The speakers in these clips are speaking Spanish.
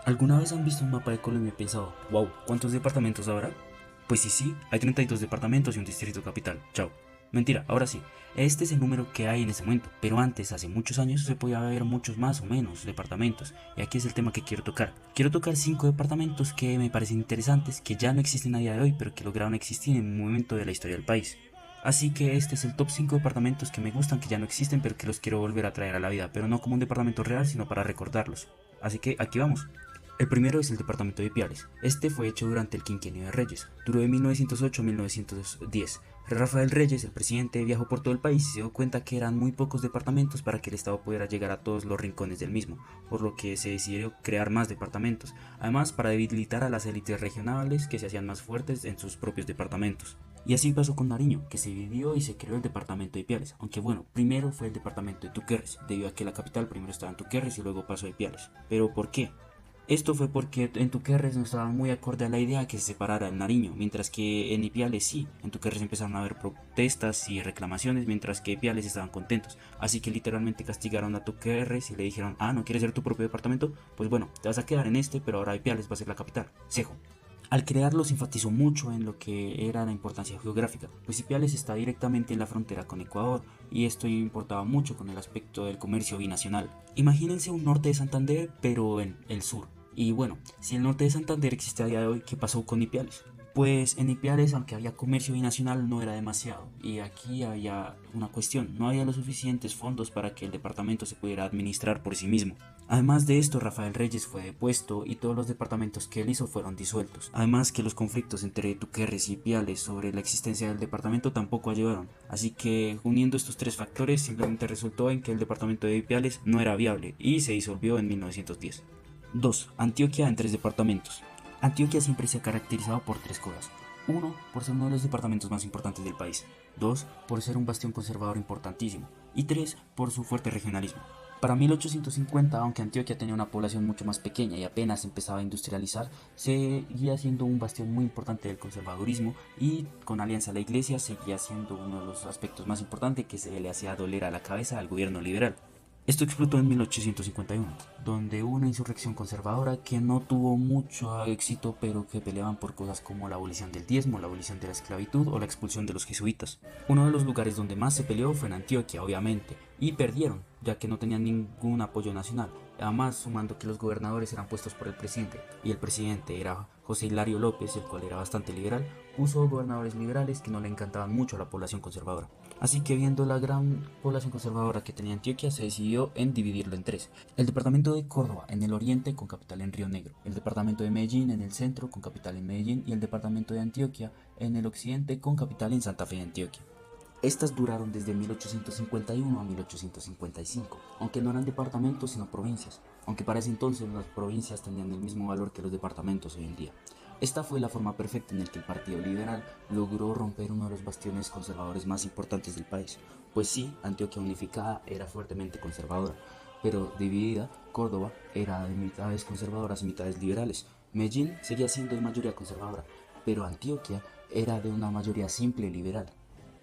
¿Alguna vez han visto un mapa de Colombia y pensado, wow, ¿cuántos departamentos habrá? Pues sí, hay 32 departamentos y un distrito capital. Chao. Mentira, ahora sí. Este es el número que hay en ese momento, pero antes, hace muchos años, se podía ver muchos más o menos departamentos. Y aquí es el tema que quiero tocar. Quiero tocar 5 departamentos que me parecen interesantes, que ya no existen a día de hoy, pero que lograron existir en un momento de la historia del país. Así que este es el top 5 departamentos que me gustan, que ya no existen, pero que los quiero volver a traer a la vida, pero no como un departamento real, sino para recordarlos. Así que aquí vamos. El primero es el departamento de Ipiales. Este fue hecho durante el quinquenio de Reyes. Duró de 1908 a 1910. Rafael Reyes, el presidente, viajó por todo el país y se dio cuenta que eran muy pocos departamentos para que el Estado pudiera llegar a todos los rincones del mismo, por lo que se decidió crear más departamentos, además para debilitar a las élites regionales que se hacían más fuertes en sus propios departamentos. Y así pasó con Nariño, que se dividió y se creó el departamento de Ipiales, aunque bueno, primero fue el departamento de Tuquerres, debido a que la capital primero estaba en Tuquerres y luego pasó a Ipiales. ¿Pero por qué? Esto fue porque en Tuquerres no estaban muy acorde a la idea que se separara el Nariño, mientras que en Ipiales sí. En Tuquerres empezaron a haber protestas y reclamaciones, mientras que Ipiales estaban contentos. Así que literalmente castigaron a Tuquerres y le dijeron, ah, ¿no quieres ser tu propio departamento? Pues bueno, te vas a quedar en este, pero ahora Ipiales va a ser la capital, Cejo. Al crearlo se enfatizó mucho en lo que era la importancia geográfica, pues Ipiales está directamente en la frontera con Ecuador y esto importaba mucho con el aspecto del comercio binacional. Imagínense un norte de Santander pero en el sur. Y bueno, si el norte de Santander existe a día de hoy, ¿qué pasó con Ipiales? Pues en Ipiales, aunque había comercio binacional, no era demasiado. Y aquí había una cuestión, no había los suficientes fondos para que el departamento se pudiera administrar por sí mismo. Además de esto, Rafael Reyes fue depuesto y todos los departamentos que él hizo fueron disueltos. Además que los conflictos entre Tuquerres y Ipiales sobre la existencia del departamento tampoco ayudaron. Así que uniendo estos tres factores simplemente resultó en que el departamento de Ipiales no era viable y se disolvió en 1910. 2. Antioquia en tres departamentos. Antioquia siempre se ha caracterizado por tres cosas. 1. Por ser uno de los departamentos más importantes del país. 2. Por ser un bastión conservador importantísimo. Y 3. Por su fuerte regionalismo. Para 1850, aunque Antioquia tenía una población mucho más pequeña y apenas empezaba a industrializar, seguía siendo un bastión muy importante del conservadurismo y con alianza a la iglesia seguía siendo uno de los aspectos más importantes que se le hacía doler a la cabeza al gobierno liberal. Esto explotó en 1851, donde hubo una insurrección conservadora que no tuvo mucho éxito, pero que peleaban por cosas como la abolición del diezmo, la abolición de la esclavitud o la expulsión de los jesuitas. Uno de los lugares donde más se peleó fue en Antioquia, obviamente, y perdieron, ya que no tenían ningún apoyo nacional. Además, sumando que los gobernadores eran puestos por el presidente, y el presidente era José Hilario López, el cual era bastante liberal, puso gobernadores liberales que no le encantaban mucho a la población conservadora. Así que viendo la gran población conservadora que tenía Antioquia, se decidió en dividirlo en tres. El departamento de Córdoba en el oriente con capital en Río Negro, el departamento de Medellín en el centro con capital en Medellín y el departamento de Antioquia en el occidente con capital en Santa Fe de Antioquia. Estas duraron desde 1851 a 1855, aunque no eran departamentos sino provincias, aunque para ese entonces las provincias tenían el mismo valor que los departamentos hoy en día. Esta fue la forma perfecta en la que el Partido Liberal logró romper uno de los bastiones conservadores más importantes del país. Pues sí, Antioquia unificada era fuertemente conservadora, pero dividida, Córdoba era de mitades conservadoras y mitades liberales. Medellín seguía siendo de mayoría conservadora, pero Antioquia era de una mayoría simple liberal,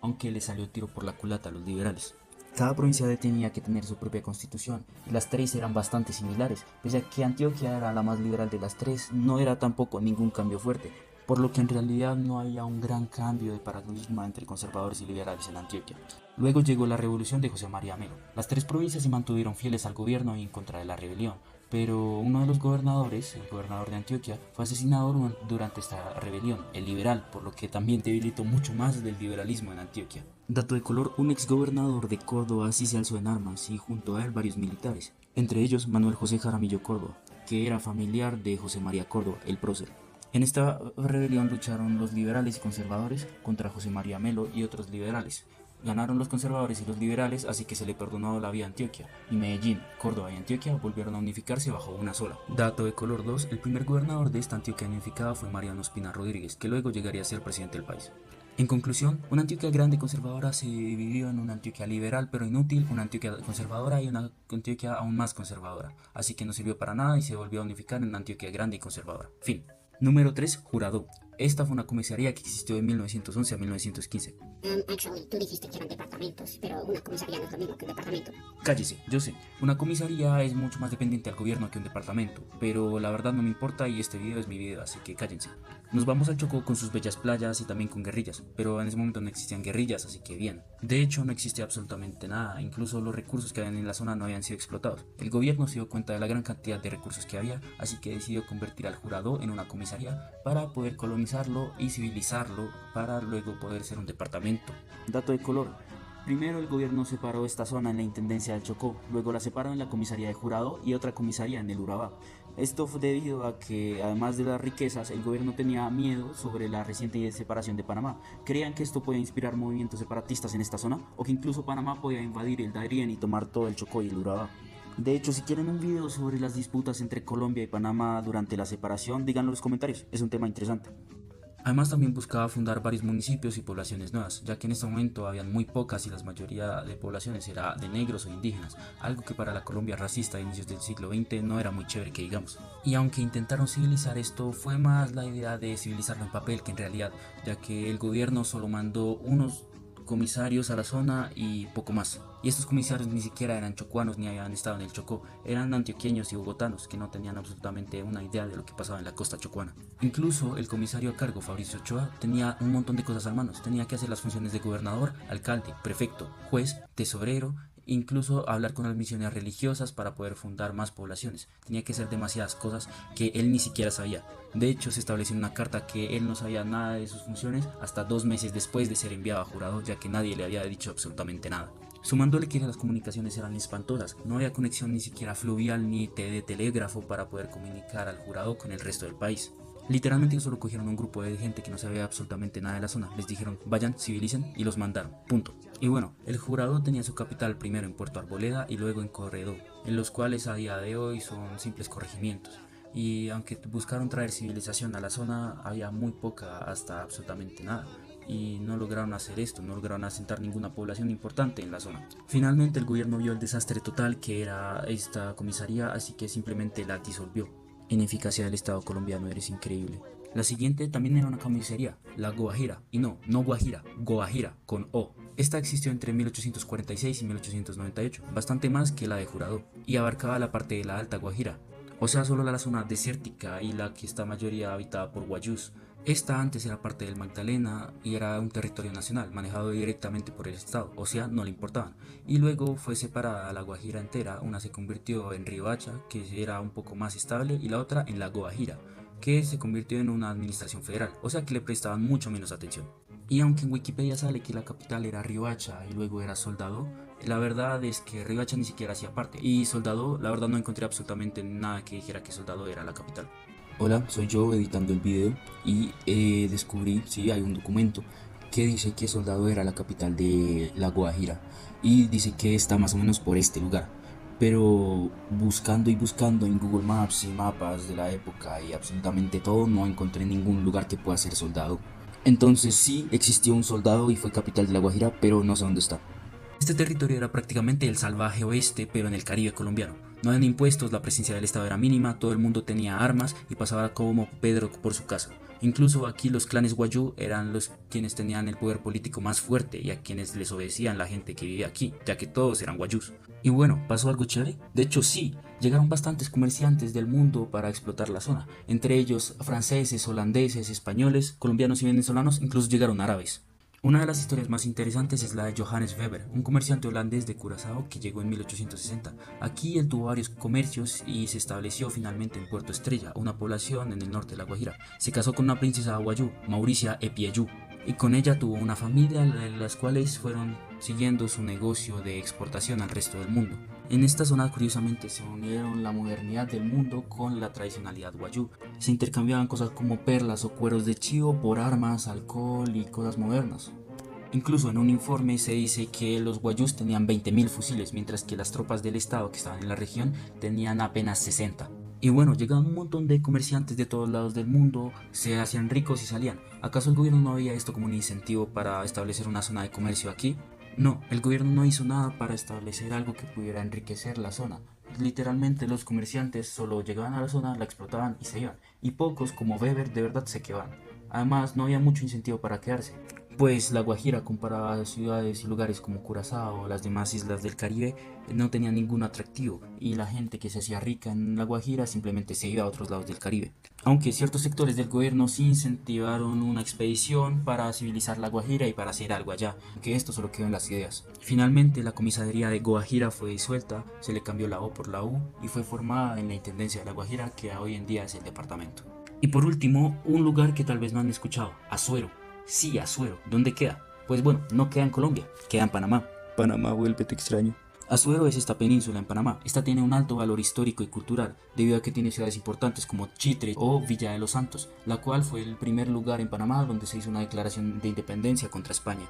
aunque le salió tiro por la culata a los liberales. Cada provincia tenía que tener su propia constitución y las tres eran bastante similares, pese a que Antioquia era la más liberal de las tres, no era tampoco ningún cambio fuerte, por lo que en realidad no había un gran cambio de paradigma entre conservadores y liberales en Antioquia. Luego llegó la revolución de José María Melo. Las tres provincias se mantuvieron fieles al gobierno y en contra de la rebelión, pero uno de los gobernadores, el gobernador de Antioquia, fue asesinado durante esta rebelión, el liberal, por lo que también debilitó mucho más del liberalismo en Antioquia. Dato de color, un ex gobernador de Córdoba sí se alzó en armas y junto a él varios militares, entre ellos Manuel José Jaramillo Córdoba, que era familiar de José María Córdoba, el prócer. En esta rebelión lucharon los liberales y conservadores contra José María Melo y otros liberales. Ganaron los conservadores y los liberales, así que se le perdonó la vía a Antioquia, y Medellín, Córdoba y Antioquia volvieron a unificarse bajo una sola. Dato de color 2, el primer gobernador de esta Antioquia unificada fue Mariano Espina Rodríguez, que luego llegaría a ser presidente del país. En conclusión, una Antioquia grande y conservadora se dividió en una Antioquia liberal pero inútil, una Antioquia conservadora y una Antioquia aún más conservadora, así que no sirvió para nada y se volvió a unificar en una Antioquia grande y conservadora. Fin. Número 3. Jurado. esta fue una comisaría que existió de 1911 a 1915. Actually, tú dijiste que eran departamentos, pero una comisaría no es lo mismo que un departamento. Cállese, yo sé, una comisaría es mucho más dependiente al gobierno que un departamento, pero la verdad no me importa y este video es mi video, así que cállense. Nos vamos al Chocó con sus bellas playas y también con guerrillas, pero en ese momento no existían guerrillas, así que bien. De hecho, no existía absolutamente nada, incluso los recursos que habían en la zona no habían sido explotados. El gobierno se dio cuenta de la gran cantidad de recursos que había, así que decidió convertir al Jurado en una comisaría para poder colonizarlo y civilizarlo para luego poder ser un departamento. Dato de color. Primero el gobierno separó esta zona en la Intendencia del Chocó, luego la separó en la comisaría de Jurado y otra comisaría en el Urabá. Esto fue debido a que, además de las riquezas, el gobierno tenía miedo sobre la reciente separación de Panamá. Creían que esto podía inspirar movimientos separatistas en esta zona, o que incluso Panamá podía invadir el Darién y tomar todo el Chocó y el Urabá. De hecho, si quieren un video sobre las disputas entre Colombia y Panamá durante la separación, díganlo en los comentarios, es un tema interesante. Además también buscaba fundar varios municipios y poblaciones nuevas, ya que en este momento habían muy pocas y la mayoría de poblaciones era de negros o indígenas, algo que para la Colombia racista de inicios del siglo XX no era muy chévere que digamos. Y aunque intentaron civilizar esto, fue más la idea de civilizarlo en papel que en realidad, ya que el gobierno solo mandó unos comisarios a la zona y poco más. Y estos comisarios ni siquiera eran chocuanos ni habían estado en el Chocó, eran antioqueños y bogotanos que no tenían absolutamente una idea de lo que pasaba en la costa chocuana. Incluso el comisario a cargo, Fabricio Ochoa, tenía un montón de cosas a manos, tenía que hacer las funciones de gobernador, alcalde, prefecto, juez, tesorero, incluso hablar con las misiones religiosas para poder fundar más poblaciones. Tenía que hacer demasiadas cosas que él ni siquiera sabía. De hecho, se estableció en una carta que él no sabía nada de sus funciones hasta 2 meses después de ser enviado a Jurado, ya que nadie le había dicho absolutamente nada. Sumándole que las comunicaciones eran espantosas, no había conexión ni siquiera fluvial ni de telégrafo para poder comunicar al Jurado con el resto del país. Literalmente solo cogieron un grupo de gente que no sabía absolutamente nada de la zona, les dijeron vayan, civilicen y los mandaron, punto. Y bueno, el Jurado tenía su capital primero en Puerto Arboleda y luego en Corredó, en los cuales a día de hoy son simples corregimientos. Y aunque buscaron traer civilización a la zona, había muy poca hasta absolutamente nada. Y no lograron hacer esto, no lograron asentar ninguna población importante en la zona. Finalmente el gobierno vio el desastre total que era esta comisaría, así que simplemente la disolvió. Ineficacia del Estado colombiano, eres increíble. La siguiente también era una comisaría, la Guajira, y no Guajira, Guajira, con O. Esta existió entre 1846 y 1898, bastante más que la de Jurado, y abarcaba la parte de la Alta Guajira, o sea, solo la zona desértica y la que está mayoría habitada por guayús. Esta antes era parte del Magdalena y era un territorio nacional, manejado directamente por el Estado, o sea, no le importaban. Y luego fue separada a la Guajira entera, una se convirtió en Riohacha, que era un poco más estable, y la otra en la Guajira, que se convirtió en una administración federal, o sea que le prestaban mucho menos atención. Y aunque en Wikipedia sale que la capital era Riohacha y luego era Soldado, la verdad es que Riohacha ni siquiera hacía parte, y Soldado, la verdad no encontré absolutamente nada que dijera que Soldado era la capital. Hola, soy yo editando el video y descubrí, sí, hay un documento que dice que Soldado era la capital de la Guajira y dice que está más o menos por este lugar. Pero buscando y buscando en Google Maps y mapas de la época y absolutamente todo, no encontré ningún lugar que pueda ser Soldado. Entonces sí existió un Soldado y fue capital de la Guajira, pero no sé dónde está. Este territorio era prácticamente el salvaje oeste, pero en el Caribe colombiano. No habían impuestos, la presencia del Estado era mínima, todo el mundo tenía armas y pasaba como Pedro por su casa. Incluso aquí los clanes guayú eran los quienes tenían el poder político más fuerte y a quienes les obedecían la gente que vivía aquí, ya que todos eran guayús. Y bueno, ¿pasó algo chévere? De hecho sí, llegaron bastantes comerciantes del mundo para explotar la zona, entre ellos franceses, holandeses, españoles, colombianos y venezolanos, incluso llegaron árabes. Una de las historias más interesantes es la de Johannes Weber, un comerciante holandés de Curazao que llegó en 1860. Aquí él tuvo varios comercios y se estableció finalmente en Puerto Estrella, una población en el norte de La Guajira. Se casó con una princesa guayú, Mauricia Epieyú, y con ella tuvo una familia, las cuales fueron siguiendo su negocio de exportación al resto del mundo. En esta zona curiosamente se unieron la modernidad del mundo con la tradicionalidad guayú. Se intercambiaban cosas como perlas o cueros de chivo por armas, alcohol y cosas modernas. Incluso en un informe se dice que los guayús tenían 20.000 fusiles, mientras que las tropas del estado que estaban en la región tenían apenas 60. Y bueno, llegaban un montón de comerciantes de todos lados del mundo, se hacían ricos y salían. ¿Acaso el gobierno no veía esto como un incentivo para establecer una zona de comercio aquí? No, el gobierno no hizo nada para establecer algo que pudiera enriquecer la zona. Literalmente los comerciantes solo llegaban a la zona, la explotaban y se iban. Y pocos como Weber de verdad se quedaban. Además, no había mucho incentivo para quedarse, pues La Guajira, comparada a ciudades y lugares como Curazao o las demás islas del Caribe, no tenía ningún atractivo, y la gente que se hacía rica en La Guajira simplemente se iba a otros lados del Caribe. Aunque ciertos sectores del gobierno sí incentivaron una expedición para civilizar La Guajira y para hacer algo allá, que esto solo quedó en las ideas. Finalmente, la comisaría de Guajira fue disuelta, se le cambió la O por la U y fue formada en la Intendencia de La Guajira, que hoy en día es el departamento. Y por último, un lugar que tal vez no han escuchado, Azuero. Sí, Azuero. ¿Dónde queda? Pues bueno, no queda en Colombia, queda en Panamá. Panamá, vuélvete extraño. Azuero es esta península en Panamá. Esta tiene un alto valor histórico y cultural, debido a que tiene ciudades importantes como Chitre o Villa de los Santos, la cual fue el primer lugar en Panamá donde se hizo una declaración de independencia contra España.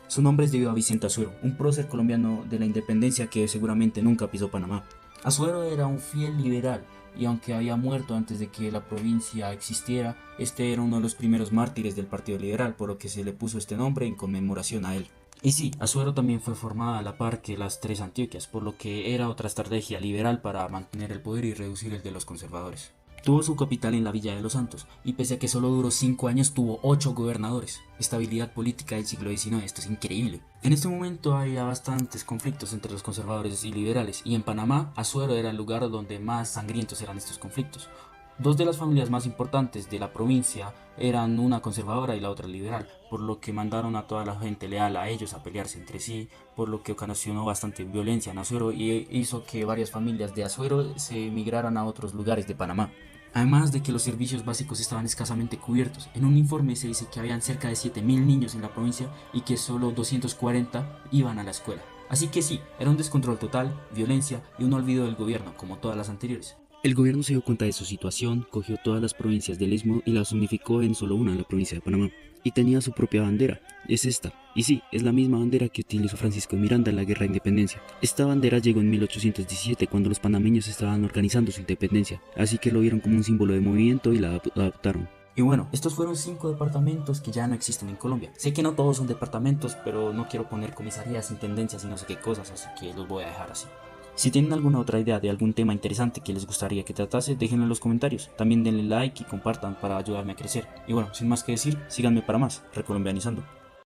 Su nombre es debido a Vicente Azuero, un prócer colombiano de la independencia que seguramente nunca pisó Panamá. Azuero era un fiel liberal, y aunque había muerto antes de que la provincia existiera, este era uno de los primeros mártires del Partido Liberal, por lo que se le puso este nombre en conmemoración a él. Y sí, Azuero también fue formada a la par que las tres Antioquias, por lo que era otra estrategia liberal para mantener el poder y reducir el de los conservadores. Tuvo su capital en la Villa de los Santos, y pese a que solo duró 5 años, tuvo 8 gobernadores. Estabilidad política del siglo XIX, esto es increíble. En este momento había bastantes conflictos entre los conservadores y liberales, y en Panamá, Azuero era el lugar donde más sangrientos eran estos conflictos. Dos de las familias más importantes de la provincia eran una conservadora y la otra liberal, por lo que mandaron a toda la gente leal a ellos a pelearse entre sí, por lo que ocasionó bastante violencia en Azuero y hizo que varias familias de Azuero se emigraran a otros lugares de Panamá. Además de que los servicios básicos estaban escasamente cubiertos. En un informe se dice que habían cerca de 7.000 niños en la provincia y que solo 240 iban a la escuela. Así que sí, era un descontrol total, violencia y un olvido del gobierno, como todas las anteriores. El gobierno se dio cuenta de su situación, cogió todas las provincias del Istmo y las unificó en solo una, la provincia de Panamá. Y tenía su propia bandera, es esta. Y sí, es la misma bandera que utilizó Francisco de Miranda en la Guerra de Independencia. Esta bandera llegó en 1817 cuando los panameños estaban organizando su independencia, así que lo vieron como un símbolo de movimiento y la adoptaron. Y bueno, estos fueron 5 departamentos que ya no existen en Colombia. Sé que no todos son departamentos, pero no quiero poner comisarías, intendencias y no sé qué cosas, así que los voy a dejar así. Si tienen alguna otra idea de algún tema interesante que les gustaría que tratase, déjenlo en los comentarios. También denle like y compartan para ayudarme a crecer. Y bueno, sin más que decir, síganme para más, recolombianizando.